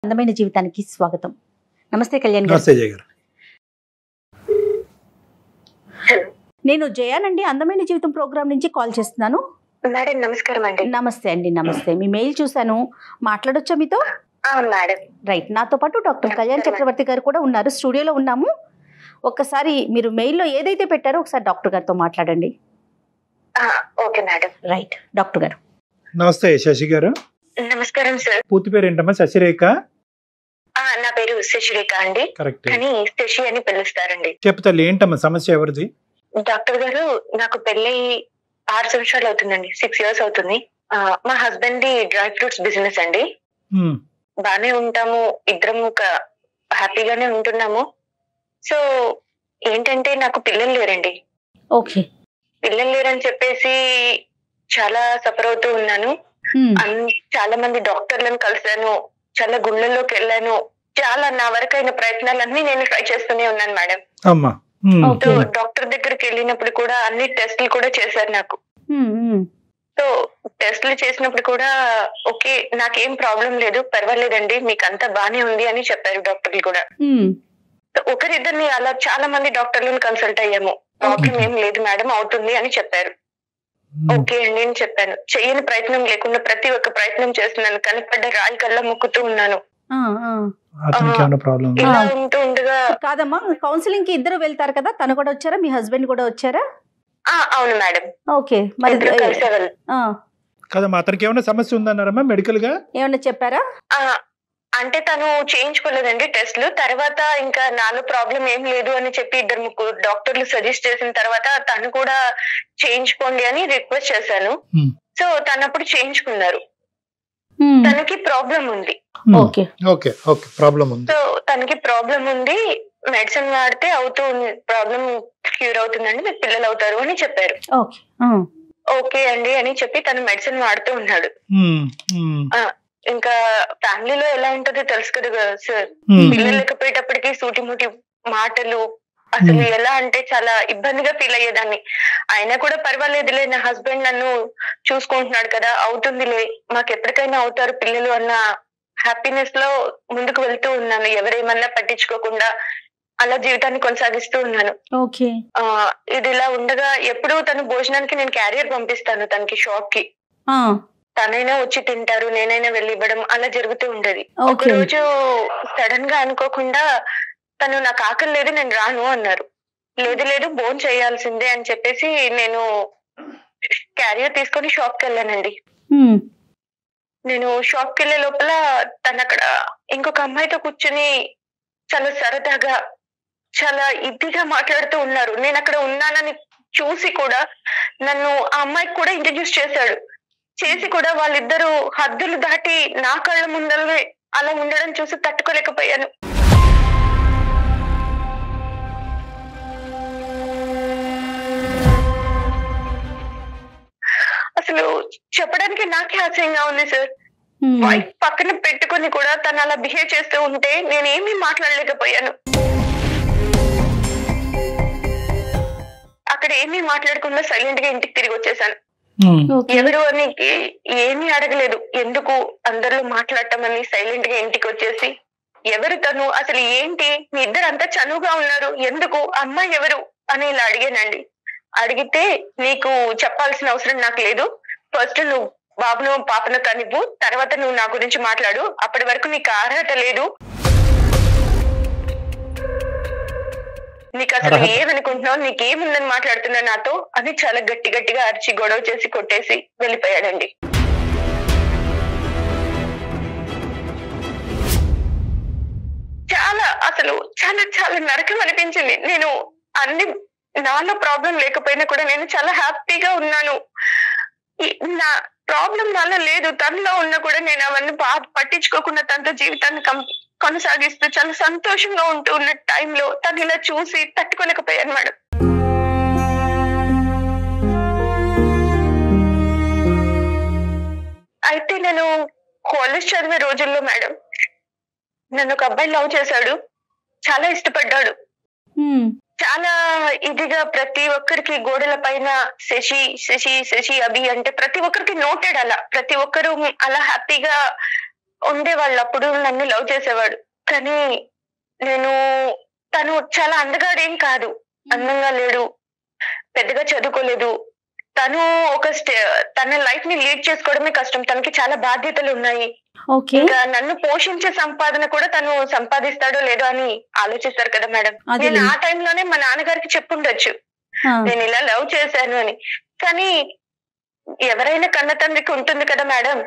అందమైన జీవితానికి స్వాగతం. నమస్తే కళ్యాణ్ గారు. నమస్తే జయ గారు. నేను జయానండి, అందమైన జీవితం ప్రోగ్రామ్ నుంచి కాల్ చేస్తున్నాను. మేడం నమస్కారం అండి. నమస్తే అండి. నమస్తే. మీ మెయిల్ చూశాను, మాట్లాడొచ్చా మీతో? Madam right. నాతో పాటు డాక్టర్ కళ్యాణ్ చక్రవర్తి గారు కూడా ఉన్నారు, స్టూడియోలో ఉన్నాము. ఒక్కసారి మీరు మెయిల్లో ఏదైతే పెట్టారో ఒకసారి డాక్టర్ గారితో మాట్లాడండి. Okay madam. రైట్ డాక్టర్ గారు. నమస్తే శశి గారు. నమస్కారం సార్. పూర్తి పేరు ఏంటమ్మా? శశిరేఖ? నా పేరు శశిరేఖ అండి, కరెక్ట్. కానీ శశి అని పిలుస్తారండి. చెప్పు తల్లి, ఏంటమ్మా సమస్య? ఎవరిది? డాక్టర్ గారు, నాకు పెళ్ళి 6 సంవత్సరాలు అవుతుందండి, 6 years అవుతుంది. మా husband the dry fruits business అండి. బానే ఉంటాము, ఇద్దరం ఒక హ్యాపీగానే ఉంటున్నాము. సో ఏంటంటే నాకు పిల్లలు లేరండి. ఓకే. పిల్లలు లేరని చెప్పేసి చాలా సఫర్ అవుతూ ఉన్నాను. చాలా మంది డాక్టర్లను కలిసాను, చాలా గుళ్ళల్లోకి వెళ్ళాను, చాలా నా వరకైన ప్రయత్నాలన్నీ నేను ట్రై చేస్తూనే ఉన్నాను మేడం. డాక్టర్ దగ్గరికి వెళ్ళినప్పుడు కూడా అన్ని టెస్టులు కూడా చేశారు నాకు. సో టెస్టులు చేసినప్పుడు కూడా ఓకే, నాకేం ప్రాబ్లం లేదు, పర్వాలేదండి, మీకు అంతా బానే ఉంది అని చెప్పారు డాక్టర్లు కూడా. ఒకరిద్దరిని అలా చాలా మంది డాక్టర్లను కన్సల్ట్ అయ్యాము. ప్రాబ్లం ఏం లేదు మేడం, అవుతుంది అని చెప్పారు. ఓకే అండి అని చెప్పాను. చెయ్యని ప్రయత్నం లేకుండా ప్రతి ఒక్క ప్రయత్నం చేస్తున్నాను, కనిపడ్డ రాయి కల్లా ముక్కుతూ ఉన్నాను. ఇలా ఉంటూ ఉండగా కాదమ్మా, కౌన్సిలింగ్ కి ఇద్దరు వెళ్తారు కదా, తను కూడా వచ్చారా, మీ హస్బెండ్ కూడా వచ్చారా? అవును మేడం. ఓకే. మరి కదమ్మా, అతనికి ఏమైనా సమస్య ఉందన్నారమ్మా మెడికల్ గా? ఏమన్నా చెప్పారా? అంటే తను చేయించుకోలేదండి టెస్ట్లు. తర్వాత ఇంకా నాలో ప్రాబ్లం ఏం లేదు అని చెప్పి 2-3 డాక్టర్లు సజెస్ట్ చేసిన తర్వాత తను కూడా చేయించుకోండి అని రిక్వెస్ట్ చేశాను. సో తను అప్పుడు చేయించుకున్నారు. తనకి ప్రాబ్లం ఉంది. సో తనకి ప్రాబ్లం ఉంది, మెడిసిన్ వాడితే ప్రాబ్లం క్యూర్ అవుతుందండి, మీకు పిల్లలు అవుతారు అని చెప్పారు. ఓకే అండి అని చెప్పి తను మెడిసిన్ వాడుతూ ఉన్నాడు. ఇంకా ఫ్యామిలీలో ఎలా ఉంటుందో తెలుసు కదా సార్. పిల్లలు లేకపోయేటప్పటికి సూటిముటి మాటలు, అసలు ఎలా అంటే చాలా ఇబ్బందిగా ఫీల్ అయ్యేదాన్ని. అయినా కూడా పర్వాలేదులే, నా హస్బెండ్ నన్ను చూసుకుంటున్నాడు కదా, అవుతుందిలే, మాకు ఎప్పటికైనా అవుతారు పిల్లలు అన్న హ్యాపీనెస్ లో ముందుకు వెళ్తూ ఉన్నాను, ఎవరేమన్నా పట్టించుకోకుండా అలా జీవితాన్ని కొనసాగిస్తూ ఉన్నాను. ఇది ఇలా ఉండగా ఎప్పుడు తను భోజనానికి నేను క్యారియర్ పంపిస్తాను తనకి, షాప్ కి. తనైనా వచ్చి తింటారు, నేనైనా వెళ్ళి ఇవ్వడం, అలా జరుగుతూ ఉండేది. ఒక రోజు సడన్ గా అనుకోకుండా తను నాకు ఆకలి లేదు, నేను రాను అన్నారు. లేదు భోజనం చేయాల్సిందే అని చెప్పేసి నేను క్యారియర్ తీసుకొని షాప్ కి వెళ్ళానండి. నేను షాప్ కి వెళ్లే లోపల తను అక్కడ ఇంకొక అమ్మాయితో కూర్చుని చాలా సరదాగా చాలా ఇదిగా మాట్లాడుతూ ఉన్నారు. నేను అక్కడ ఉన్నానని చూసి కూడా నన్ను ఆ అమ్మాయికి కూడా ఇంట్రడ్యూస్ చేసి కూడా వాళ్ళిద్దరూ హద్దులు దాటి నా కళ్ళ ముందరే అలా ఉండడం చూసి తట్టుకోలేకపోయాను. అసలు చెప్పడానికి నాకే ఆశ్చర్యంగా ఉంది సార్. వైఫ్ పక్కన పెట్టుకుని కూడా తను అలా బిహేవ్ చేస్తూ ఉంటే నేనేమీ మాట్లాడలేకపోయాను. అక్కడ ఏమీ మాట్లాడకుండా సైలెంట్ గా ఇంటికి తిరిగి వచ్చేసాను. ఎవరు అని ఏమీ అడగలేదు, ఎందుకు అందరిలో మాట్లాడటం అని సైలెంట్ గా ఇంటికి వచ్చేసి, ఎవరు తను, అసలు ఏంటి, మీ ఇద్దరు అంతా చనువుగా ఉన్నారు, ఎందుకు, అమ్మాయి ఎవరు అని ఇలా అడిగానండి. అడిగితే నీకు చెప్పాల్సిన అవసరం నాకు లేదు, ఫస్ట్ నువ్వు బాబును పాపను కనివ్వు, తర్వాత నువ్వు నా గురించి మాట్లాడు, అప్పటి వరకు నీకు అర్హత లేదు, నీకు అసలు ఏమనుకుంటున్నావు, నీకేముందని మాట్లాడుతున్నా నాతో అని చాలా గట్టిగా అరిచి గొడవ చేసి కొట్టేసి వెళ్ళిపోయాడండి. చాలా నరకం అనిపించింది. నేను అన్ని నాలో ప్రాబ్లం లేకపోయినా కూడా నేను చాలా హ్యాపీగా ఉన్నాను. నా ప్రాబ్లం నాలో లేదు, తనలో ఉన్నా కూడా నేను అవన్నీ పట్టించుకోకుండా తనతో జీవితాన్ని కొనసాగిస్తూ చాలా సంతోషంగా ఉంటూ ఉన్న టైంలో తను ఇలా చూసి తట్టుకోలేకపోయాను మేడం. అయితే నేను కాలేజ్ చదివే రోజుల్లో మేడం నన్ను ఒక అబ్బాయి లవ్ చేశాడు, చాలా ఇష్టపడ్డాడు. చాలా ఇదిగా ప్రతి ఒక్కరికి గోడల పైన శశి శశి శశి అభి అంటే ప్రతి ఒక్కరికి నోటెడ్, అలా ప్రతి ఒక్కరు అలా హ్యాపీగా ఉండేవాళ్ళు. అప్పుడు నన్ను లవ్ చేసేవాడు. కానీ తను చాలా అందగాడేం కాదు, అందంగా లేడు, పెద్దగా చదువుకోలేదు. తను తన లైఫ్ ని లీడ్ చేసుకోవడమే కష్టం. తనకి చాలా బాధ్యతలు ఉన్నాయి. ఇంకా నన్ను పోషించే సంపాదన కూడా తను సంపాదిస్తాడో లేదో అని ఆలోచిస్తారు కదా మేడం. నేను ఆ టైంలోనే మా నాన్నగారికి చెప్పుండొచ్చు నేను ఇలా లవ్ చేశాను అని. కానీ ఎవరైనా కన్న తండ్రికి ఉంటుంది కదా మేడం,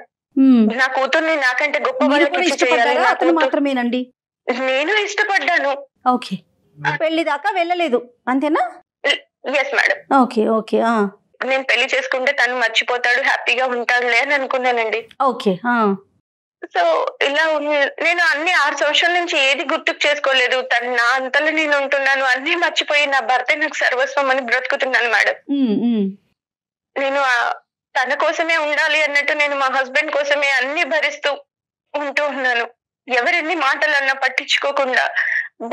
నా కూతుర్ని నాకంటే గొప్ప వాళ్ళకి మాత్రమేనండి. నేను ఇష్టపడ్డాను. ఓకే, పెళ్లి దాకా వెళ్ళలేదు అంతేనా? Yes madam. Okay okay. నేను పెళ్లి చేసుకుంటే తను మర్చిపోతాడు, హ్యాపీగా ఉంటాడులే అని అనుకున్నానండి. ఓకే. సో ఇలా నేను అన్ని 6 సంవత్సరాల నుంచి ఏది గుర్తుకు చేసుకోలేదు. తను నా అంతలో నేను ఉంటున్నాను, అన్ని మర్చిపోయి నా భర్తే నాకు సర్వస్వం అని బ్రతుకుతున్నాను మేడం. నేను తన కోసమే ఉండాలి అన్నట్టు నేను మా హస్బెండ్ కోసమే అన్ని భరిస్తూ ఉంటూ ఉన్నాను. ఎవరెన్ని మాటలు అన్నా పట్టించుకోకుండా,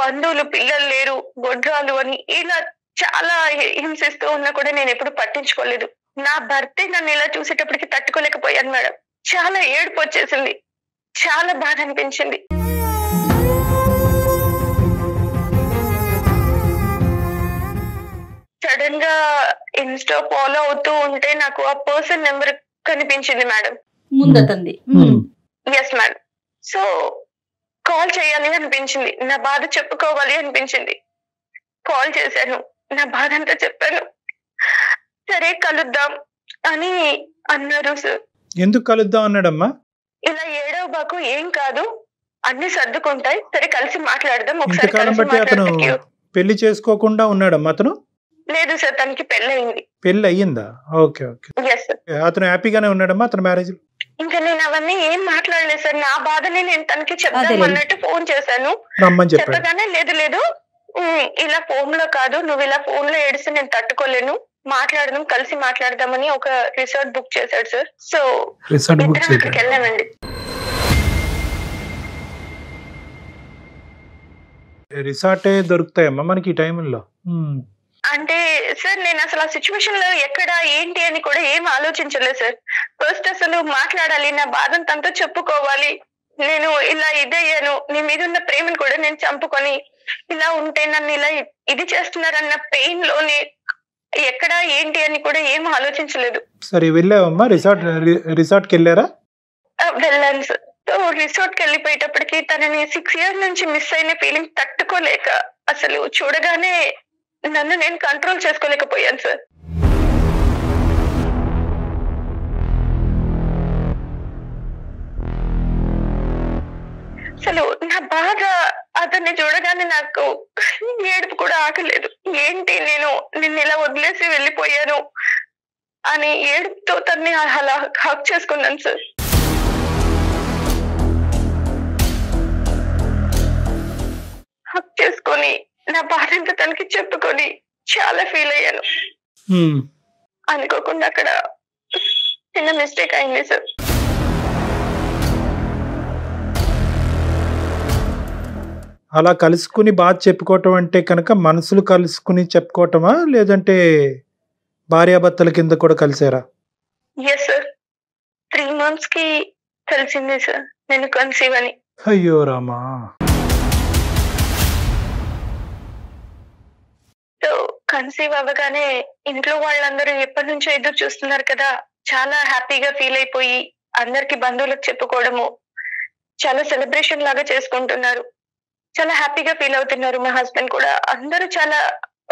బంధువులు పిల్లలు లేరు, గొడ్రాలు అని ఇలా చాలా హింసిస్తూ ఉన్నా కూడా నేను ఎప్పుడు పట్టించుకోలేదు. నా భర్తే నన్ను ఇలా చూసేటప్పటికి తట్టుకోలేకపోయాను మేడం. చాలా ఏడుపు వచ్చేసింది, చాలా బాధ అనిపించింది. సడన్ గా ఇన్స్టా ఫాలో అవుతూ ఉంటే నాకు ఆ పర్సన్ నెంబర్ కనిపించింది మేడం. ముందతంది. Yes madam. సో కాల్ చేయాలి అనిపించింది, నా బాధ చెప్పుకోవాలి అనిపించింది. కాల్ చేశాను, నా బాధ అంతా చెప్పాను. సరే కలుద్దాం అని అన్నారు సార్. ఎందుకు కలుద్దాం అన్నాడమ్మా? ఇలా ఏడవబాకు, ఏం కాదు, అన్ని సర్దుకుంటాయి, సరే కలిసి మాట్లాడదాం. ఇంతకాలం బట్టి అతను పెళ్లి చేసుకోకుండా ఉన్నాడమ్మా అతను? లేదు సార్, తనకి పెళ్లి అయింది. పెళ్లి అయ్యిందా? Okay okay. అతను హ్యాపీగానే ఉన్నాడమ్మా అతను మ్యారేజ్? ఇంకా నేను అవన్నీ ఏం మాట్లాడలేదు సార్. నా బాధని నేను తనకి చెప్తాను అన్నట్టు ఫోన్ చేశాను. చెప్పగానే లేదు లేదు, ఇలా ఫోన్ లో కాదు, నువ్వు ఇలా ఫోన్ లో ఏడిస్తే నేను తట్టుకోలేను, మాట్లాడదాం, కలిసి మాట్లాడదామని ఒక రిసార్ట్ బుక్ చేశాడు సార్. సో అక్కడికి వెళ్ళామండి. రిసార్టే దొరుకుతాయమ్మా మనకి ఈ టైంలో? అంటే సార్ నేను అసలు ఆ సిచ్యువేషన్ లో ఎక్కడ ఏంటి అని కూడా ఏం ఆలోచించలేదు సార్. ఫస్ట్ అసలు మాట్లాడాలి, నా బాధను తనతో చెప్పుకోవాలి. నేను ఇలా ఇదయ్యాను, నీ మీద ఉన్న ప్రేమను కూడా నేను చంపుకొని ఇలా ఉంటే నన్ను ఇలా ఇది చేస్తున్నారన్న పెయిన్ లోనే ఎక్కడ ఏంటి అని కూడా ఏం ఆలోచించలేదు. సరే వెళ్ళావమ్మా రిసార్ట్కి వెళ్ళారా? వెళ్ళాను సార్. సో రిసార్ట్ కి వెళ్ళిపోయేటప్పటికి తనని 6 years నుంచి మిస్ అయిన ఫీలింగ్ తట్టుకోలేక అసలు చూడగానే నన్ను నేను కంట్రోల్ చేసుకోలేకపోయాను సార్. అసలు నా బాధ అతన్ని చూడగానే నాకు ఏడుపు కూడా ఆగలేదు. ఏంటి నేను నిన్ను ఇలా వదిలేసి వెళ్ళిపోయాను అని ఏడుపుతో తన్ని అలా హక్ చేసుకున్నాను సార్. హక్ చేసుకొని నా బాధ అంతా తనకి చెప్పుకొని చాలా ఫీల్ అయ్యాను. అనుకోకుండా అక్కడ చిన్న మిస్టేక్ అయింది సార్. అలా కలుసుకుని బాధ చెప్పుకోవటం అంటే కనుక మనసులు కలుసుకుని చెప్పుకోవటమా, లేదంటే భార్యాభర్తల కింద కూడా కలిసారా? ఎస్ సార్, 3 months కి తెలిసింది సార్ నేను కన్సీవ్ అని. అయ్యో రామా. సో కన్సీవ్ అవ్వగానే ఇంట్లో వాళ్ళందరూ ఎప్పటి నుంచో ఎదురు చూస్తున్నారు కదా, చాలా హ్యాపీగా ఫీల్ అయిపోయి అందరికి బంధువులకు చెప్పుకోవడము, చాలా సెలబ్రేషన్ లాగా చేసుకుంటున్నారు, చాలా హ్యాపీగా ఫీల్ అవుతున్నారు. మా హస్బెండ్ కూడా అందరూ చాలా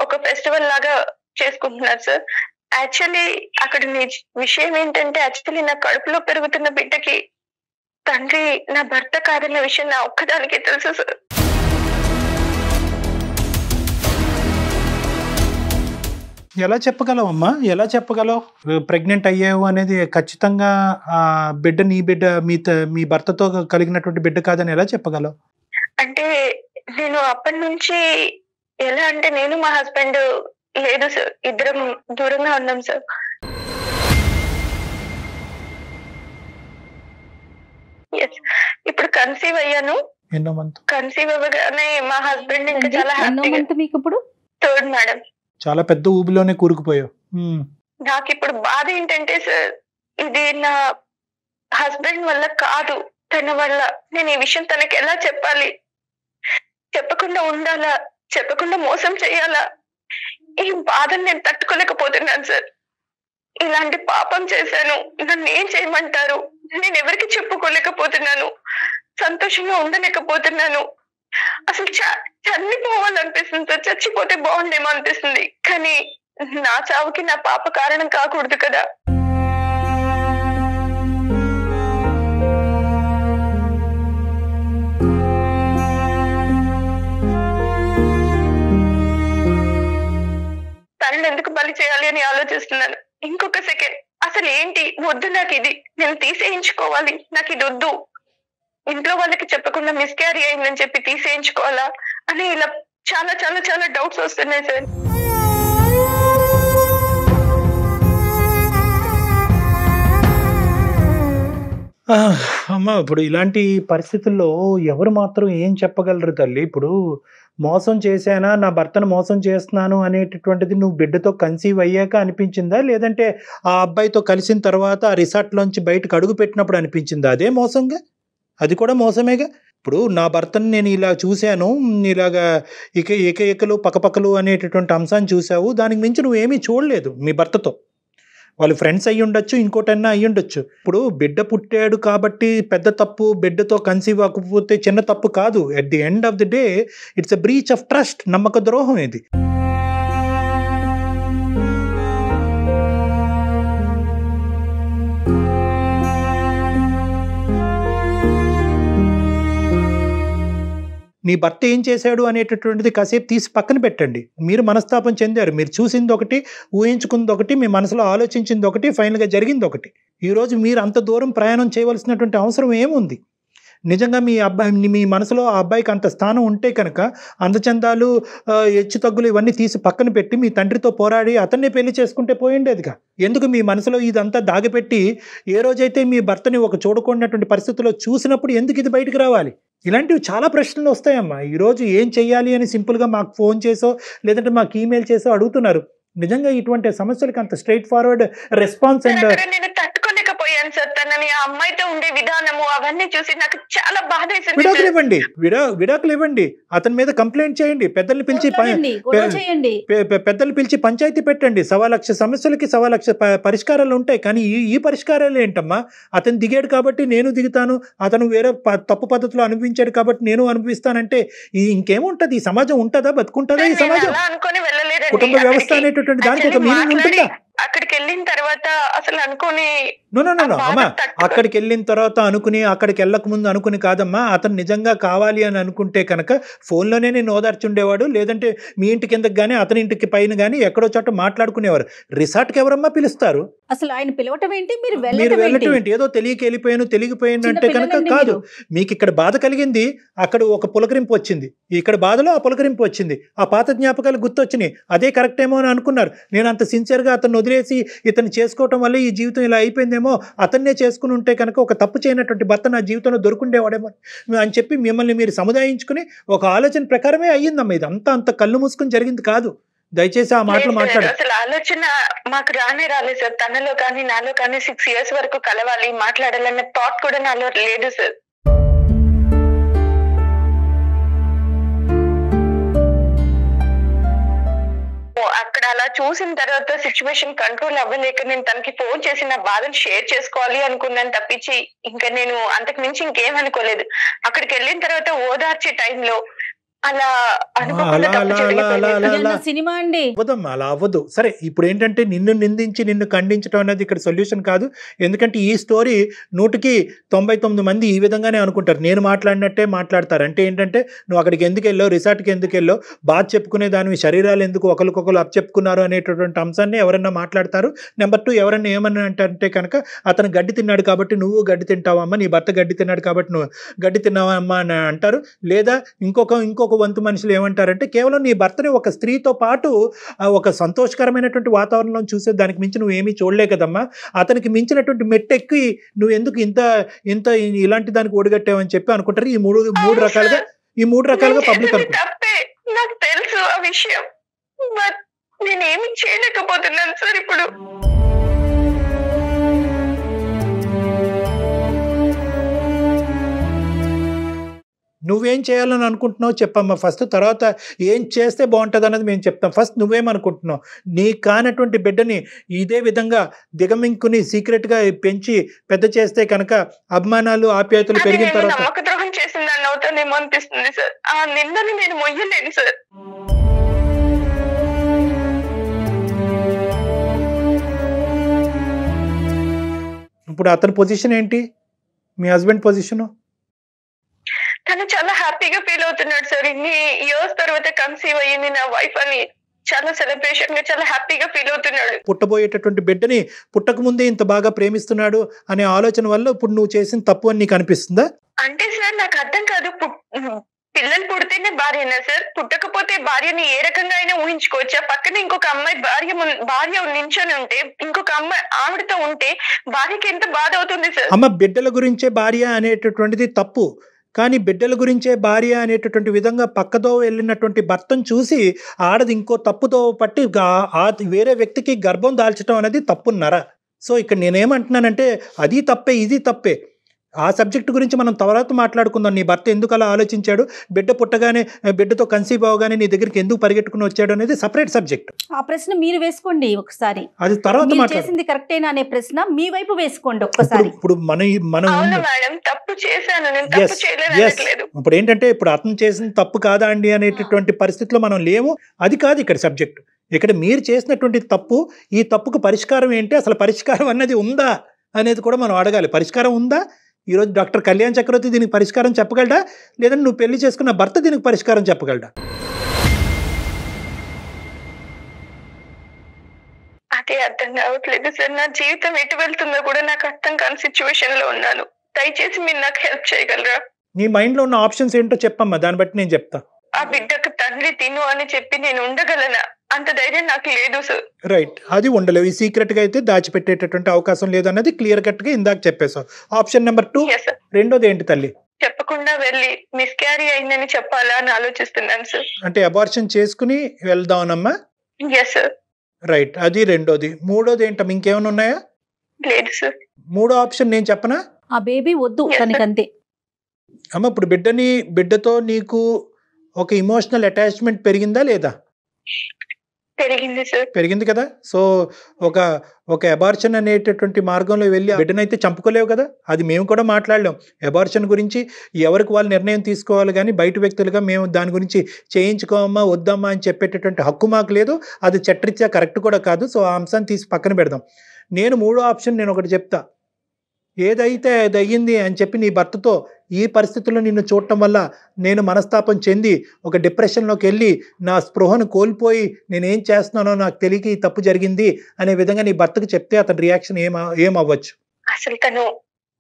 ఒక ఫెస్టివల్ లాగా చేసుకుంటున్నారు సార్. యాక్చువల్లీ అక్కడ విషయం ఏంటంటే, యాక్చువల్లీ నా కడుపులో పెరుగుతున్న బిడ్డకి తండ్రి నా భర్త కాదన్న విషయం నా ఒక్కదానికే తెలుసు సార్. ఎలా చెప్పగలవు అమ్మా, ఎలా చెప్పగలవు ప్రెగ్నెంట్ అయ్యావు అనేది? ఖచ్చితంగా ఆ బిడ్డ నీ బిడ్డ, మీ భర్తతో కలిగినటువంటి బిడ్డ కాదని ఎలా చెప్పగలవు? అంటే నేను అప్పటి నుంచి ఎలా అంటే, నేను మా హస్బెండ్ లేదు సార్, ఇద్దరం దూరంగా ఉన్నాం సార్. ఇప్పుడు కన్సీవ్ అయ్యాను. కన్సీవ్ అవ్వగానే మా హస్బెండ్ ఇంకా చాలా హ్యాపీగా. మీకు ఇప్పుడు 3rd మేడం. చాలా పెద్ద ఊబిలోనే కూరుకుపోయావు. నాకు ఇప్పుడు బాధ ఏంటంటే సార్, ఇది నా హస్బెండ్ వల్ల కాదు, తన వల్ల నేను ఈ విషయం తనకి ఎలా చెప్పాలి, చెప్పకుండా ఉండాలా, చెప్పకుండా మోసం చేయాలా, ఈ బాధను నేను తట్టుకోలేకపోతున్నాను సార్. ఇలాంటి పాపం చేశాను, నన్ను ఏం చేయమంటారు? నేను ఎవరికి చెప్పుకోలేకపోతున్నాను, సంతోషంగా ఉండలేకపోతున్నాను. అసలు చనిపోవాలనిపిస్తుంది సార్, చచ్చిపోతే బాగుండేమో అనిపిస్తుంది. కానీ నా చావుకి నా పాప కారణం కాకూడదు కదా. తనని ఎందుకు బలి చేయాలి అని ఆలోచిస్తున్నాను. ఇంకొక సెకండ్ అసలు ఏంటి వద్దు, నాకు ఇది నేను తీసేయించుకోవాలి, నాకు ఇది వద్దు, ఇంట్లో వాళ్ళకి చెప్పకుండా మిస్క్యారీ అయిందని చెప్పి తీసేయించుకోవాలా అని ఇలా చాలా చాలా చాలా డౌట్స్ వస్తున్నాయి సార్. అమ్మ, ఇప్పుడు ఇలాంటి పరిస్థితుల్లో ఎవరు మాత్రం ఏం చెప్పగలరు తల్లి? ఇప్పుడు మోసం చేశానా, నా భర్తను మోసం చేస్తున్నాను అనేటటువంటిది నువ్వు బిడ్డతో కన్సీవ్ అయ్యాక అనిపించిందా, లేదంటే ఆ అబ్బాయితో కలిసిన తర్వాత ఆ రిసార్ట్లోంచి బయటకు అడుగు పెట్టినప్పుడు అనిపించిందా? అదే మోసంగా, అది కూడా మోసమేగా. ఇప్పుడు నా భర్తను నేను ఇలా చూశాను, ఇలాగా ఏకలు పక్కపక్కలు అనేటటువంటి అంశాన్ని చూసావు, దానికి మించి నువ్వేమీ చూడలేదు మీ భర్తతో. వాళ్ళు ఫ్రెండ్స్ అయ్యి ఉండొచ్చు, ఇంకోటన్నా అయ్యి ఉండొచ్చు. ఇప్పుడు బిడ్డ పుట్టాడు కాబట్టి పెద్ద తప్పు, బిడ్డతో కన్సీవ్ అవ్వకపోతే చిన్న తప్పు కాదు. At the end of the day it's a breach of trust, నమ్మక ద్రోహం ఇది. నీ భర్త ఏం చేశాడు అనేటటువంటిది కాసేపు తీసి పక్కన పెట్టండి. మీరు మనస్తాపం చెందారు, మీరు చూసింది ఒకటి, ఊహించుకుంది ఒకటి, మీ మనసులో ఆలోచించింది ఒకటి, ఫైనల్గా జరిగింది ఒకటి. ఈరోజు మీరు అంత దూరం ప్రయాణం చేయవలసినటువంటి అవసరం ఏముంది? నిజంగా మీ మనసులో ఆ అబ్బాయికి అంత స్థానం ఉంటే కనుక అందచందాలు, హెచ్చు తగ్గులు ఇవన్నీ తీసి పక్కన పెట్టి మీ తండ్రితో పోరాడి అతన్నే పెళ్లి చేసుకుంటే పోయిండేదిగా. ఎందుకు మీ మనసులో ఇదంతా దాగిపెట్టి ఏ రోజైతే మీ భర్తని ఒక చూడకూడనటువంటి పరిస్థితుల్లో చూసినప్పుడు ఎందుకు ఇది బయటకు రావాలి? ఇలాంటివి చాలా ప్రశ్నలు వస్తాయమ్మా. ఈరోజు ఏం చెయ్యాలి అని సింపుల్గా మాకు ఫోన్ చేసో లేదంటే మాకు ఈమెయిల్ చేసో అడుగుతున్నారు. నిజంగా ఇటువంటి సమస్యలకు అంత స్ట్రైట్ ఫార్వర్డ్ రెస్పాన్స్ అండ్ నేను తట్టుకోలేకపోయాను సార్. తనని ఆ అమ్మాయితో ఉండే విధానము అవన్నీ చూసి నాకు చాలా బాధ వేసింది. విడాకులు ఇవ్వండి, అతని మీద కంప్లైంట్ చేయండి, పెద్దల్ని పిలిచి పంచాయతీ పెట్టండి. 1,00,000 సమస్యలకి 1,00,000 పరిష్కారాలు ఉంటాయి. కానీ ఈ పరిష్కారాలు ఏంటమ్మా? అతను దిగాడు కాబట్టి నేను దిగుతాను, అతను వేరే తప్పు పద్ధతిలో అనుభవించాడు కాబట్టి నేను అనుభవిస్తానంటే ఇంకేముంటది? ఈ సమాజం ఉంటుందా, బతుకుంటుందా? ఈ సమాజం కుటుంబ వ్యవస్థ అనేటువంటి దానికి ఒక మీనింగ్ ఉంటుందా? అక్కడికి వెళ్ళిన తర్వాత అసలు అనుకుని అమ్మా, అక్కడికి వెళ్ళిన తర్వాత అనుకుని, అక్కడికి వెళ్ళక ముందు అనుకుని కాదమ్మా. అతను నిజంగా కావాలి అని అనుకుంటే కనుక ఫోన్లోనే నేను ఓదార్చుండేవాడు, లేదంటే మీ ఇంటి కిందకి కానీ అతని ఇంటికి పైన కానీ ఎక్కడో చోట మాట్లాడుకునేవారు. రిసార్ట్కి ఎవరమ్మా పిలుస్తారు? అసలు ఆయన పిలవటం ఏంటి, మీరు వెళ్ళటం ఏంటి? ఏదో తెలియకపోయాను అంటే కనుక కాదు. మీకు ఇక్కడ బాధ కలిగింది, అక్కడ ఒక పులకరింపు వచ్చింది, ఇక్కడ బాధలో ఆ పులకరింపు వచ్చింది, ఆ పాత జ్ఞాపకాలు గుర్తొచ్చినాయి, అదే కరెక్ట్ ఏమో అని అనుకున్నారు. నేను అంత సిన్సియర్గా అతను వదిలేసి ఇతను చేసుకోవటం వల్ల ఈ జీవితం ఇలా అయిపోయిందేమో, అతన్నే చేసుకుని ఉంటే కనుక ఒక తప్పు చేయనటువంటి భర్త నా జీవితంలో దొరుకుండేవాడేమో అని చెప్పి మిమ్మల్ని మీరు సముదాయించుకుని ఒక ఆలోచన ప్రకారమే అయ్యిందమ్మా. ఇది అంత కళ్ళు మూసుకుని జరిగింది కాదు. దయచేసి ఆ మాటలు మాట్లాడు. అసలు ఆలోచన మాకు రాలేదు సార్. తనలో కానీ నాలో కానీ 6 years వరకు కలవాలి, మాట్లాడాలన్న థాట్ కూడా నాలో లేదు సార్. అక్కడ అలా చూసిన తర్వాత సిచ్యువేషన్ కంట్రోల్ అవ్వలేక నేను తనకి ఫోన్ చేసి నా బాధను షేర్ చేసుకోవాలి అనుకున్నాను తప్పించి ఇంకా నేను అంతకు మించి ఇంకేం అనుకోలేదు. అక్కడికి వెళ్ళిన తర్వాత ఓదార్చే టైంలో అలా సినిమా అండి అవ్వదమ్మా, అలా అవ్వదు. సరే, ఇప్పుడు ఏంటంటే నిన్ను నిందించి నిన్ను ఖండించడం అనేది ఇక్కడ సొల్యూషన్ కాదు. ఎందుకంటే ఈ స్టోరీ 199 మంది ఈ విధంగానే అనుకుంటారు, నేను మాట్లాడినట్టే మాట్లాడతారు. అంటే ఏంటంటే నువ్వు అక్కడికి ఎందుకు వెళ్ళావు, రిసార్ట్కి ఎందుకు వెళ్ళావు, బాధ చెప్పుకునే దాని శరీరాలు ఎందుకు ఒకరికొకరు చెప్పుకున్నారు అనేటటువంటి అంశాన్ని ఎవరన్నా మాట్లాడతారు. నెంబర్ 2, ఎవరన్నా ఏమన్నా అంటే కనుక అతను గడ్డి తిన్నాడు కాబట్టి నువ్వు గడ్డి తింటావమ్మా, నీ భర్త గడ్డి తిన్నాడు కాబట్టి నువ్వు గడ్డి తిన్నావమ్మా అని అంటారు. లేదా ఇంకొక వంతు మనుషులు ఏమంటారంటే కేవలం నీ భర్తని ఒక స్త్రీతో పాటు ఒక సంతోషకరమైనటువంటి వాతావరణంలో చూసే దానికి మించి నువ్వు ఏమీ చూడలే కదమ్మా, అతనికి మించినటువంటి మెట్టెక్కి నువ్వు ఎందుకు ఇంత ఇలాంటి దానికి ఒడిగట్టావని చెప్పి అనుకుంటారు. ఈ మూడు రకాలుగా పబ్లిక్ అనుకుంటారు. నాకు తెలుసు ఆ విషయం, నేనేమి చేయలేకపోతున్నాను సార్. ఇప్పుడు నువ్వేం చేయాలని అనుకుంటున్నావు చెప్పమ్మా ఫస్ట్, తర్వాత ఏం చేస్తే బాగుంటుంది అన్నది మేము చెప్తాం. ఫస్ట్ నువ్వేమనుకుంటున్నావు? నీ కానటువంటి బిడ్డని ఇదే విధంగా దిగమింకుని సీక్రెట్గా పెంచి పెద్ద చేస్తే కనుక అభిమానాలు ఆప్యాయతలు పెరిగిన తర్వాత నమ్మక ద్రోహం చేసిందని అవుతానేమో అనిపిస్తుంది సార్. ఆ నిందని నేను మొయ్యలేను సార్. ఇప్పుడు అతని పొజిషన్ ఏంటి, మీ హస్బెండ్ పొజిషన్? తను చాలా హ్యాపీగా ఫీల్ అవుతున్నాడు సార్. ఇన్ని ఇయర్స్ తర్వాత కన్సీవ్ అయ్యింది నా వైఫ్ అని చాలా సెలబ్రేషన్ గా చాలా హ్యాపీగా ఫీల్ అవుతున్నాడు. పుట్టబోయేటటువంటి బిడ్డని పుట్టక ముందే ఇంత బాగా ప్రేమిస్తున్నాడు అనే ఆలోచన వల్ల ఇప్పుడు నువ్వు చేసిన తప్పు అని నీకు అనిపిస్తుందా? అంటే సార్ నాకు అర్థం కాదు, పిల్లలు పుడితేనే భార్యనా సార్? పుట్టకపోతే భార్యని ఏ రకంగా అయినా ఊహించుకోవచ్చా? పక్కన ఇంకొక అమ్మాయి భార్య నించొని ఉంటే ఇంకొక అమ్మాయి ఆవిడతో ఉంటే భార్యకి ఎంత బాధ అవుతుంది సార్? అమ్మ, బిడ్డల గురించే భార్య అనేటటువంటిది తప్పు, కానీ బిడ్డల గురించే భార్య అనేటటువంటి విధంగా పక్కదో వెళ్ళినటువంటి భర్తను చూసి ఆడది ఇంకో తప్పుతో పట్టి వేరే వ్యక్తికి గర్భం దాల్చడం అనేది తప్పున్నారా? సో ఇక్కడ నేనేమంటున్నానంటే అది తప్పే, ఇది తప్పే. ఆ సబ్జెక్ట్ గురించి మనం తర్వాత మాట్లాడుకుందాం. నీ భర్త ఎందుకు అలా ఆలోచించాడు, బిడ్డ పుట్టగానే బిడ్డతో కన్సీవ్ అవగానే నీ దగ్గరికి ఎందుకు పరిగెట్టుకుని వచ్చాడు అనేది సపరేట్ సబ్జెక్ట్. ఆ ప్రశ్న మీరు వేసుకోండి ఒకసారి, అది తర్వాత చేసింది కరెక్టేనా అనే ప్రశ్న మీ వైపు వేసుకోండి ఒక్కసారి. ఇప్పుడు మనం తప్పు చేశాను, నేను తప్పు చేయలేదు. ఇప్పుడు ఏంటంటే ఇప్పుడు అతను చేసిన తప్పు కాదా అండి అనేటటువంటి పరిస్థితిలో మనం లేము. అది కాదు ఇక్కడ సబ్జెక్ట్. ఇక్కడ మీరు చేసినటువంటి తప్పు, ఈ తప్పుకు పరిష్కారం ఏంటి, అసలు పరిష్కారం అన్నది ఉందా అనేది కూడా మనం అడగాలి. పరిష్కారం ఉందా? ఈరోజు డాక్టర్ కళ్యాణ్ చక్రవర్తి దీనికి పరిష్కారం చెప్పగలడా, లేదంటే నువ్వు పెళ్లి చేసుకున్న భర్త దీనికి పరిష్కారం చెప్పగలడా? అదే అర్థం కావట్లేదు సార్. నా జీవితం ఎటు వెళ్తుందో కూడా నాకు అర్థం కాని సిచ్యువేషన్ లో ఉన్నాను. దయచేసి మీరు నాకు హెల్ప్ చేయగలరా? నీ మైండ్ లో ఉన్న ఆప్షన్స్ ఏంటో చెప్పమ్మా, దాన్ని బట్టి నేను చెప్తా. ఆ బిడ్డకు తండ్రి తిను అని చెప్పి నేను ఉండగలనా? అంత ధైర్యం నాకు లేదు సార్. రైట్, అది ఉండలేవు. ఈ సీక్రెట్ గా అయితే దాచిపెట్టేటటువంటి అవకాశం లేదన్నది క్లియర్ కట్ గా ఇందాక చెప్పేశావు. Option number 2. రెండోది ఏంటి తల్లి? చెప్పకుండా వెళ్ళి మిస్క్యారీ అయిందని చెప్పాలా అని ఆలోచిస్తున్నాను సార్. అంటే అబార్షన్ చేసుకుని వెళ్దామనమ్మా? Yes sir. రైట్, అది రెండోది. మూడోది ఏంటమ్మా, ఇంకేమైనా ఉన్నాయా? లేదు సార్. మూడో ఆప్షన్ నేను చెప్పనా? ఆ బేబీ వద్దు తనకంతే. అమ్మ, ఇప్పుడు బిడ్డతో నీకు ఒక ఇమోషనల్ అటాచ్మెంట్ పెరిగిందా లేదా? పెరిగింది సార్. పెరిగింది కదా. సో ఒక అబార్షన్ అనేటటువంటి మార్గంలో వెళ్ళి బిడ్డనైతే చంపుకోలేవు కదా. అది మేము కూడా మాట్లాడలేం. అబార్షన్ గురించి ఎవరికి వాళ్ళు నిర్ణయం తీసుకోవాలి, కానీ బయట వ్యక్తులుగా మేము దాని గురించి చేయించుకోమా వద్దామా అని చెప్పేటటువంటి హక్కు మాకు లేదు. అది చట్టరీత్యా కరెక్ట్ కూడా కాదు. సో ఆ అంశాన్ని తీసి పక్కన పెడదాం. నేను మూడో ఆప్షన్ నేను ఒకటి చెప్తా. ఏదైతే అది అయ్యింది అని చెప్పి నీ భర్తతో ఈ పరిస్థితుల్లో నిన్ను చూడటం వల్ల నేను మనస్తాపం చెంది ఒక డిప్రెషన్లోకి వెళ్ళి నా స్పృహను కోల్పోయి నేనేం చేస్తున్నానో నాకు తెలియక ఈ తప్పు జరిగింది అనే విధంగా నీ భర్తకు చెప్తే అతని రియాక్షన్ ఏమవ్వచ్చు? అసలు తను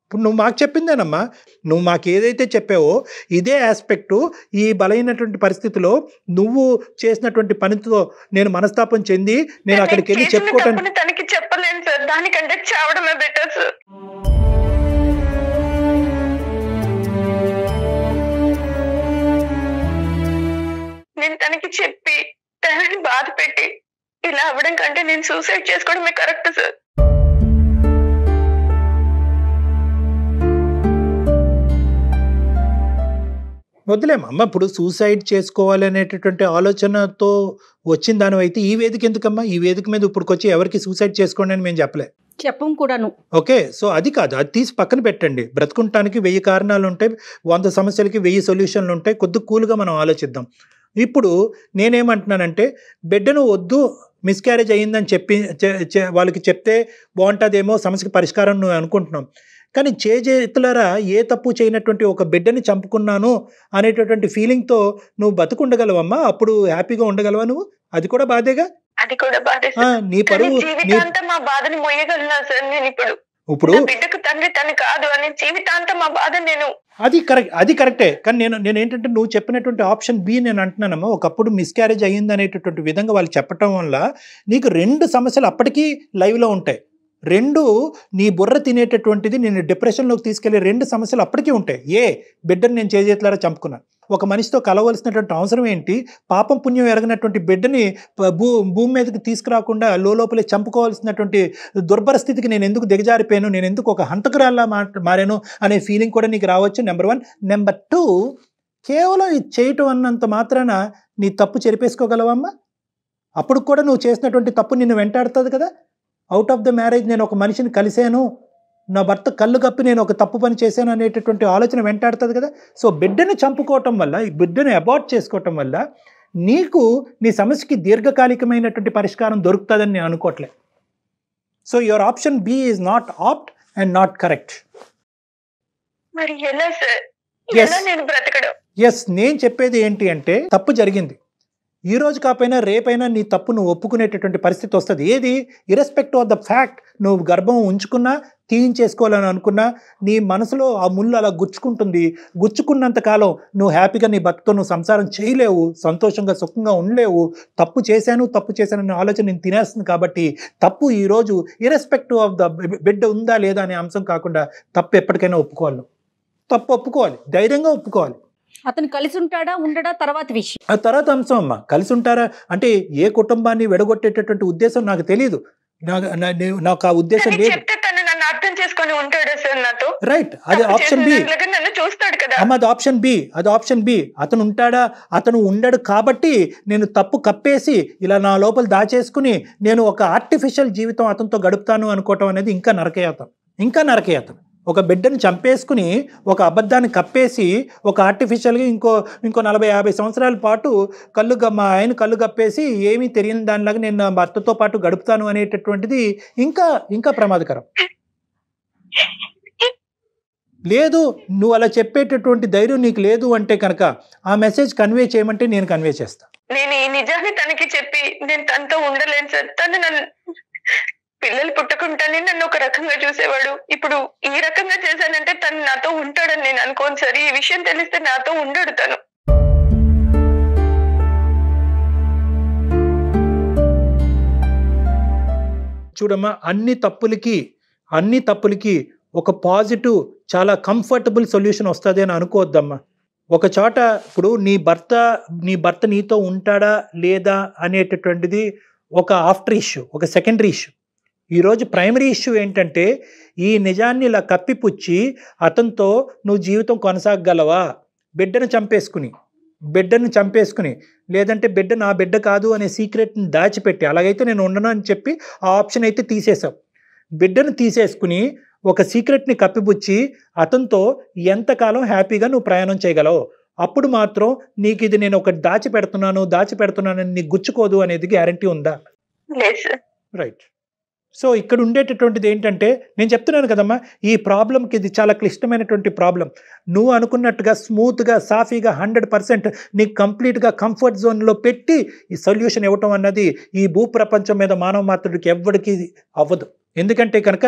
ఇప్పుడు నువ్వు మాకు చెప్పిందేనమ్మా, నువ్వు మాకు ఏదైతే చెప్పావో ఇదే ఆస్పెక్టు ఈ బలైనటువంటి పరిస్థితిలో నువ్వు చేసినటువంటి పనితో నేను మనస్తాపం చెంది నేను అక్కడికి వెళ్ళి చెప్పుకోవటానికి తనకి చెప్పలేను సార్. దానికంటే చావడమే బెటర్ సార్. నేను తనకి చెప్పి తనని బాధ పెట్టి ఇలా అవ్వడం కంటే నేను సూసైడ్ చేసుకోవడమే కరెక్ట్ సార్. వద్దులేమమ్మా, ఇప్పుడు సూసైడ్ చేసుకోవాలనేటటువంటి ఆలోచనతో వచ్చిన దాని అయితే ఈ వేదిక ఎందుకమ్మా? ఈ వేదిక మీద ఇప్పుడు వచ్చి ఎవరికి సూసైడ్ చేసుకోండి అని మేము చెప్పం కూడాను. ఓకే, సో అది కాదు, అది తీసి పక్కన పెట్టండి. బ్రతుకుంటానికి 1000 కారణాలు ఉంటాయి, 100 సమస్యలకి 1000 సొల్యూషన్లు ఉంటాయి. కొద్ది కూల్గా మనం ఆలోచిద్దాం. ఇప్పుడు నేనేమంటున్నానంటే బిడ్డను వద్దు, మిస్క్యారేజ్ అయ్యిందని చెప్పి వాళ్ళకి చెప్తే బాగుంటుందేమో, సమస్యకి పరిష్కారం నువ్వు అనుకుంటున్నాం. కానీ చేతులారా ఏ తప్పు చేయనటువంటి ఒక బిడ్డని చంపుకున్నాను అనేటటువంటి ఫీలింగ్తో నువ్వు బతుకుండగలవమ్మా? అప్పుడు హ్యాపీగా ఉండగలవా నువ్వు? అది కూడా బాధేగా. అది కూడా బాధే. నీ పరువు మా బాధని మొయ్యగలనా సార్ నేను? ఇప్పుడు బిడ్డకు తండ్రి తను కాదు అని జీవితాంతం మా బాధ నేను. అది కరెక్టే. కానీ నేను ఏంటంటే నువ్వు చెప్పినటువంటి ఆప్షన్ బి నేను అంటున్నానమ్మా. ఒకప్పుడు మిస్క్యారేజ్ అయ్యింది అనేటటువంటి విధంగా వాళ్ళు చెప్పటం వల్ల నీకు 2 సమస్యలు అప్పటికీ లైవ్లో ఉంటాయి. 2 నీ బుర్ర తినేటటువంటిది నేను డిప్రెషన్లోకి తీసుకెళ్లే 2 సమస్యలు అప్పటికీ ఉంటాయి. బిడ్డను నేను చేతులారా చంపుకున్నాను. ఒక మనిషితో కలవలసినటువంటి అవసరం ఏంటి? పాపం పుణ్యం ఎరగినటువంటి బిడ్డని భూమి మీదకి తీసుకురాకుండా లోపలే చంపుకోవాల్సినటువంటి దుర్భర స్థితికి నేను ఎందుకు దిగజారిపోయాను, నేను ఎందుకు ఒక హంతకురాల్లా మారాను అనే ఫీలింగ్ కూడా నీకు రావచ్చు. నెంబర్ 1. నెంబర్ 2, కేవలం ఇది చేయటం అన్నంత మాత్రాన నీ తప్పు చెరిపేసుకోగలవమ్మా? అప్పుడు కూడా నువ్వు చేసినటువంటి తప్పు నిన్ను వెంటాడుతుంది కదా. అవుట్ ఆఫ్ ద మ్యారేజ్ నేను ఒక మనిషిని కలిశాను, నా భర్త కళ్ళు కప్పి నేను ఒక తప్పు పని చేశాను అనేటటువంటి ఆలోచన వెంటాడుతుంది కదా. సో బిడ్డను చంపుకోవటం వల్ల, ఈ బిడ్డను అబార్ట్ చేసుకోవటం వల్ల నీకు నీ సమస్యకి దీర్ఘకాలికమైనటువంటి పరిష్కారం దొరుకుతుందని నేను అనుకోవట్లే. So your option B is not opt and not correct. మరి ఎలా సార్, ఎలా నేను బ్రతకడం? ఎస్, నేను చెప్పేది ఏంటి అంటే తప్పు జరిగింది, ఈ రోజు కాకపోయినా రేపైనా నీ తప్పు నువ్వు ఒప్పుకునేటటువంటి పరిస్థితి వస్తుంది. ఏది, ఇర్రెస్పెక్టివ్ ఆఫ్ ద ఫ్యాక్ట్ నువ్వు గర్భం ఉంచుకున్నా తీయించేసుకోవాలని అనుకున్నా నీ మనసులో ఆ ముళ్ళు అలా గుచ్చుకుంటుంది. గుచ్చుకున్నంత కాలం నువ్వు హ్యాపీగా నీ భర్తతో నువ్వు సంసారం చేయలేవు, సంతోషంగా సుఖంగా ఉండలేవు. తప్పు చేశాను అనే ఆలోచన నేను తినేస్తుంది. కాబట్టి తప్పు ఈరోజు ఇర్రెస్పెక్టివ్ ఆఫ్ ద బిడ్డ ఉందా లేదా అనే అంశం కాకుండా తప్పు ఎప్పటికైనా ఒప్పుకోవాలి. తప్పు ఒప్పుకోవాలి, ధైర్యంగా ఒప్పుకోవాలి. అతను కలిసి ఉంటాడా ఉండడా తర్వాత విషయం, ఆ తర్వాత అంశం అమ్మా. కలిసి ఉంటారా అంటే ఏ కుటుంబాన్ని వెడగొట్టేటటువంటి ఉద్దేశం నాకు తెలియదు, నాకు ఆ ఉద్దేశం లేదు. అర్థం చేసుకొని ఉంటాడు సార్ నాతో, రైట్, అది ఆప్షన్ బి. నన్ను చూస్తాడు కదా అమ్మ, అది ఆప్షన్ బి, అది ఆప్షన్ బి. అతను ఉంటాడా, అతను ఉండడు కాబట్టి నేను తప్పు కప్పేసి ఇలా నా లోపల దాచేసుకుని నేను ఒక ఆర్టిఫిషియల్ జీవితం అతనితో గడుపుతాను అనుకోవటం అనేది ఇంకా నరకయాతం, ఇంకా నరకయాతం. ఒక బిడ్డను చంపేసుకుని ఒక అబద్ధాన్ని కప్పేసి ఒక ఆర్టిఫిషియల్గా ఇంకో 40-50 సంవత్సరాల పాటు మా ఆయన కళ్ళు కప్పేసి ఏమీ తెలియని దానిలాగా నేను నా భర్తతో పాటు గడుపుతాను అనేటటువంటిది ఇంకా ఇంకా ప్రమాదకరం. లేదు, నువ్వు అలా చెప్పేటటువంటి ధైర్యం నీకు లేదు అంటే కనుక ఆ మెసేజ్ కన్వే చేయమంటే నేను కన్వే చేస్తాను. నేను ఈ నిజాన్ని తనకి చెప్పి నేను తనతో ఉండలేను సార్. తను నన్ను పిల్లలు పుట్టకుండానే నన్ను ఒక రకంగా చూసేవాడు, ఇప్పుడు ఈ రకంగా చేశానంటే తను నాతో ఉంటాడని నేను అనుకోను సార్. ఈ విషయం తెలిస్తే నాతో ఉండడు తను. చూడమ్మా, అన్ని తప్పులకి ఒక పాజిటివ్ చాలా కంఫర్టబుల్ సొల్యూషన్ వస్తుంది అని అనుకోవద్దమ్మా. ఒక చోట ఇప్పుడు నీ భర్త నీతో ఉంటాడా లేదా అనేటటువంటిది ఒక ఆఫ్టర్ ఇష్యూ, ఒక సెకండరీ ఇష్యూ. ఈరోజు ప్రైమరీ ఇష్యూ ఏంటంటే ఈ నిజాన్ని ఇలా కప్పిపుచ్చి అతనితో నువ్వు జీవితం కొనసాగగలవా? బిడ్డను చంపేసుకుని లేదంటే బిడ్డ నా బిడ్డ కాదు అనే సీక్రెట్ని దాచిపెట్టి అలాగైతే నేను ఉండను అని చెప్పి ఆ ఆప్షన్ అయితే తీసేసావు. బిడ్డను తీసేసుకుని ఒక సీక్రెట్ని కప్పిపుచ్చి అతనితో ఎంతకాలం హ్యాపీగా నువ్వు ప్రయాణం చేయగలవు? అప్పుడు మాత్రం నీకు ఇది నేను ఒకటి దాచిపెడుతున్నానని నీకు గుచ్చుకోదు అనేది గ్యారంటీ ఉందా? రైట్. సో ఇక్కడ ఉండేటటువంటిది ఏంటంటే నేను చెప్తున్నాను కదమ్మా, ఈ ప్రాబ్లంకి ఇది చాలా క్లిష్టమైనటువంటి ప్రాబ్లం. నువ్వు అనుకున్నట్టుగా స్మూత్గా సాఫీగా 100% నీకు కంప్లీట్గా కంఫర్ట్ జోన్లో పెట్టి ఈ సొల్యూషన్ ఇవ్వటం అన్నది ఈ భూప్రపంచం మీద మానవ మాత్రుడికి ఎవ్వడికి అవ్వదు. ఎందుకంటే కనుక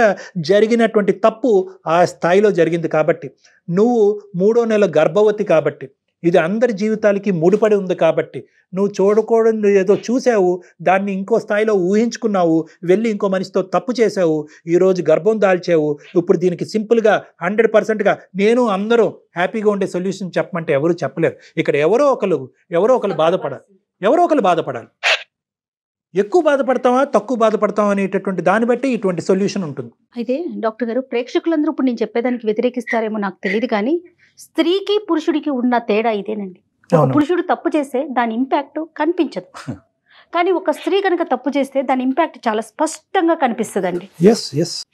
జరిగినటువంటి తప్పు ఆ స్థాయిలో జరిగింది కాబట్టి, నువ్వు 3వ నెల గర్భవతి కాబట్టి, ఇది అందరి జీవితాలకి ముడిపడి ఉంది కాబట్టి, నువ్వు చూడకూడదు ఏదో చూసావు, దాన్ని ఇంకో స్థాయిలో ఊహించుకున్నావు, వెళ్ళి ఇంకో మనిషితో తప్పు చేసావు, ఈరోజు గర్భం దాల్చావు. ఇప్పుడు దీనికి సింపుల్గా 100%గా నేను అందరూ హ్యాపీగా ఉండే సొల్యూషన్ చెప్పమంటే ఎవరు చెప్పలేరు. ఇక్కడ ఎవరో ఒకరు బాధపడాలి. ఎక్కువ బాధపడతావా తక్కువ బాధపడతావా అనేటటువంటి దాన్ని బట్టి ఇటువంటి సొల్యూషన్ ఉంటుంది. అయితే డాక్టర్ గారు, ప్రేక్షకులందరూ ఇప్పుడు నేను చెప్పేదానికి వ్యతిరేకిస్తారేమో నాకు తెలియదు, కానీ స్త్రీకి పురుషుడికి ఉన్న తేడా ఇదేనండి. ఒక పురుషుడు తప్పు చేస్తే దాని ఇంపాక్ట్ కనిపించదు, కానీ ఒక స్త్రీ కనుక తప్పు చేస్తే దాని ఇంపాక్ట్ చాలా స్పష్టంగా కనిపిస్తుందండి.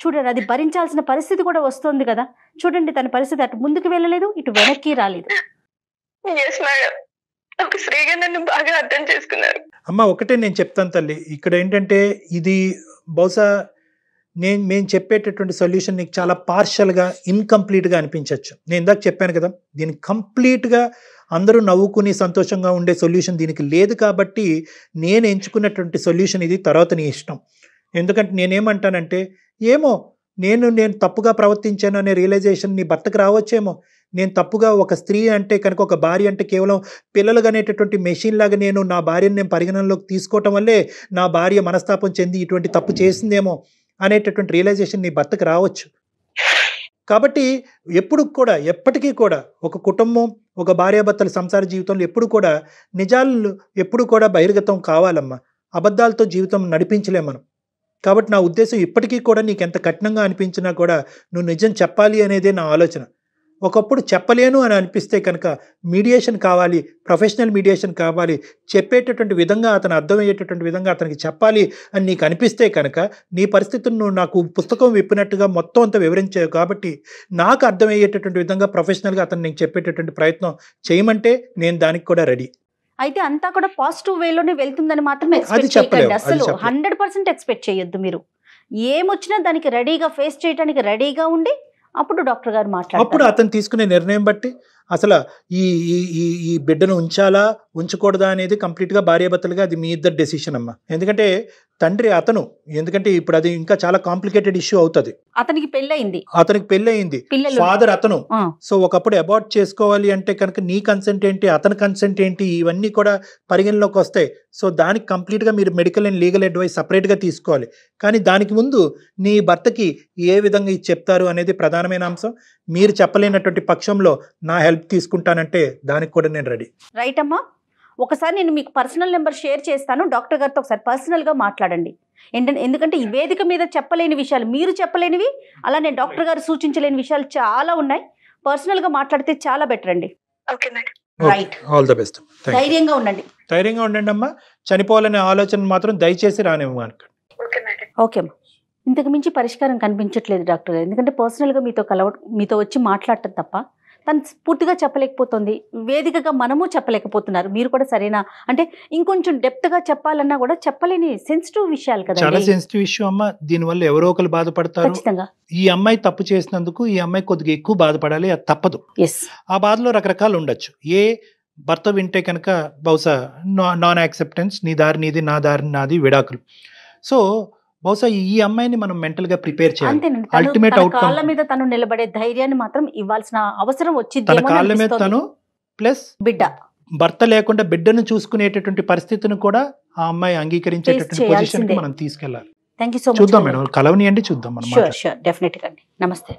చూడండి, అది భరించాల్సిన పరిస్థితి కూడా వస్తుంది కదా. చూడండి, తన పరిస్థితి అటు ముందుకు వెళ్ళలేదు, ఇటు వెనక్కి రాలేదు. ఒక స్త్రీగా నన్ను బాగా అర్థం చేసుకున్నారు. అమ్మ, ఒకటే నేను చెప్తాను తల్లి, ఇక్కడ ఏంటంటే ఇది బహుశా మేము చెప్పేటటువంటి సొల్యూషన్ నీకు చాలా పార్షల్గా ఇన్కంప్లీట్గా అనిపించవచ్చు. నేను ఇందాక చెప్పాను కదా, దీనికి కంప్లీట్గా అందరూ నవ్వుకుని సంతోషంగా ఉండే సొల్యూషన్ దీనికి లేదు. కాబట్టి నేను ఎంచుకున్నటువంటి సొల్యూషన్ ఇది. తర్వాత నీ ఇష్టం. ఎందుకంటే నేనేమంటానంటే, ఏమో నేను తప్పుగా ప్రవర్తించాను అనే రియలైజేషన్ నీ భర్తకు రావచ్చేమో. నేను తప్పుగా, ఒక స్త్రీ అంటే కనుక, ఒక భార్య అంటే కేవలం పిల్లలు అనేటటువంటి మెషిన్ లాగా నా భార్యను నేను పరిగణనలోకి తీసుకోవటం వల్లే నా భార్య మనస్తాపం చెంది ఇటువంటి తప్పు చేసిందేమో అనేటటువంటి రియలైజేషన్ నీ భర్తకు రావచ్చు. కాబట్టి ఎప్పటికీ కూడా ఒక కుటుంబం, ఒక భార్యాభర్తల సంసార జీవితంలో ఎప్పుడు కూడా నిజాలు ఎప్పుడు కూడా బహిర్గతం కావాలమ్మా. అబద్ధాలతో జీవితం నడిపించలేం మనం. కాబట్టి నా ఉద్దేశం, ఇప్పటికీ కూడా నీకు ఎంత కఠినంగా అనిపించినా కూడా నువ్వు నిజం చెప్పాలి అనేదే నా ఆలోచన. ఒకప్పుడు చెప్పలేను అని అనిపిస్తే కనుక మీడియేషన్ కావాలి, ప్రొఫెషనల్ మీడియేషన్ కావాలి, చెప్పేటటువంటి విధంగా అతను అర్థమయ్యేటటువంటి విధంగా అతనికి చెప్పాలి అని నీకు అనిపిస్తే కనుక నీ పరిస్థితులను నువ్వు నాకు పుస్తకం విప్పినట్టుగా మొత్తం అంతా వివరించావు కాబట్టి నాకు అర్థమయ్యేటటువంటి విధంగా ప్రొఫెషనల్గా అతను నీకు చెప్పేటటువంటి ప్రయత్నం చేయమంటే నేను దానికి కూడా రెడీ. అయితే అంతా కూడా పాజిటివ్ వేలోనే వెళ్తుందని మాత్రం అది ఎక్స్పెక్ట్ చెప్పలేము, చేయకండి. అది అసలు చెప్పలేము. 100% ఎక్స్పెక్ట్ చేయొద్దు. మీరు ఏమొచ్చినా దానికి రెడీగా ఫేస్ చేయడానికి రెడీగా ఉండి అప్పుడు డాక్టర్ గారు అప్పుడు మాట్లాడతారు. అతను తీసుకునే నిర్ణయం బట్టి అసలు ఈ ఈ ఈ ఈ బిడ్డను ఉంచాలా ఉంచకూడదా అనేది కంప్లీట్గా భార్యాభర్తలుగా అది మీ ఇద్దరు డెసిషన్ అమ్మా. ఎందుకంటే తండ్రి అతను, ఎందుకంటే ఇప్పుడు అది ఇంకా చాలా కాంప్లికేటెడ్ ఇష్యూ అవుతుంది. అతనికి పెళ్ళయింది, అతనికి పెళ్ళయింది, పిల్లలు ఫాదర్ అతను. ఆ, సో ఒకప్పుడు అబార్ట్ చేసుకోవాలి అంటే కనుక నీ కన్సెంట్ ఏంటి, అతని కన్సెంట్ ఏంటి, ఇవన్నీ కూడా పరిగణలోకి వస్తాయి. సో దానికి కంప్లీట్గా మీరు మెడికల్ అండ్ లీగల్ అడ్వైస్ సపరేట్గా తీసుకోవాలి. కానీ దానికి ముందు నీ భర్తకి ఏ విధంగా ఇది చెప్తారు అనేది ప్రధానమైన అంశం. మీరు చెప్పలేనటువంటి పక్షంలో నా హెల్ప్ తీసుకుంటానంటే దానికి కూడా నేను రెడీ. రైట్ అమ్మా. ఒకసారి నేను మీకు పర్సనల్ నెంబర్ షేర్ చేస్తాను, డాక్టర్ గారితో ఒకసారి పర్సనల్గా మాట్లాడండి. ఎందుకంటే ఈ వేదిక మీద చెప్పలేని విషయాలు, మీరు చెప్పలేనివి, అలానే డాక్టర్ గారు సూచించలేని విషయాలు చాలా ఉన్నాయి. పర్సనల్గా మాట్లాడితే చాలా బెటర్ అండి. Okay madam. Right, all the best. ధైర్యంగా ఉండండి. ధైర్యంగా ఉండండి అమ్మా. చనిపోవాలనే ఆలోచన మాత్రం దయచేసి రానివ్వను. Okay madam. ఓకే అమ్మా. ఇంతకు మించి పరిష్కారం కనిపించట్లేదు డాక్టర్ గారు. ఎందుకంటే పర్సనల్గా మీతో వచ్చి మాట్లాడటం తప్ప తను పూర్తిగా చెప్పలేకపోతుంది. వేదికగా మనము చెప్పలేకపోతున్నారు. మీరు కూడా సరేనా అంటే ఇంకొంచెం డెప్త్గా చెప్పాలన్నా కూడా చెప్పలేని సెన్సిటివ్ విషయాలు కదా. చాలా సెన్సిటివ్ ఇష్యూ అమ్మా. దీనివల్ల ఎవరో ఒకరు బాధపడతారు. ఖచ్చితంగా ఈ అమ్మాయి తప్పు చేసినందుకు ఈ అమ్మాయి కొద్దిగా ఎక్కువ బాధపడాలి, అది తప్పదు. ఎస్, ఆ బాధలో రకరకాలు ఉండొచ్చు. ఏ భర్త వింటే కనుక బహుశా నాన్ యాక్సెప్టెన్స్, నీ దారి నీది, నా దారి నాది, విడాకులు. సో బహుశా ఈ అమ్మాయిని మనం మెంటల్ గా ప్రిపేర్ చేయాలి. అంతేనండి. అల్టిమేట్ తన అవుట్కమ్, కాళ్ళ మీద తను నిలబడే ధైర్యాన్ని మాత్రం ఇవ్వాల్సిన అవసరం తన వచ్చింది. కాళ్ళ మీద తను ప్లస్ బిడ్డ భర్త లేకుండా బిడ్డను చూసుకునేటటువంటి పరిస్థితిని కూడా ఆ అమ్మాయి అంగీకరించేటటువంటి Face పొజిషన్ కి చేయాల్సిందే. మనం తీసుకెళ్ళాలి. Thank you so much. చూద్దాం మేడం, కలవని అండి, చూద్దాం మనం. షూర్ షూర్, డెఫినెట్గా అండి. నమస్తే.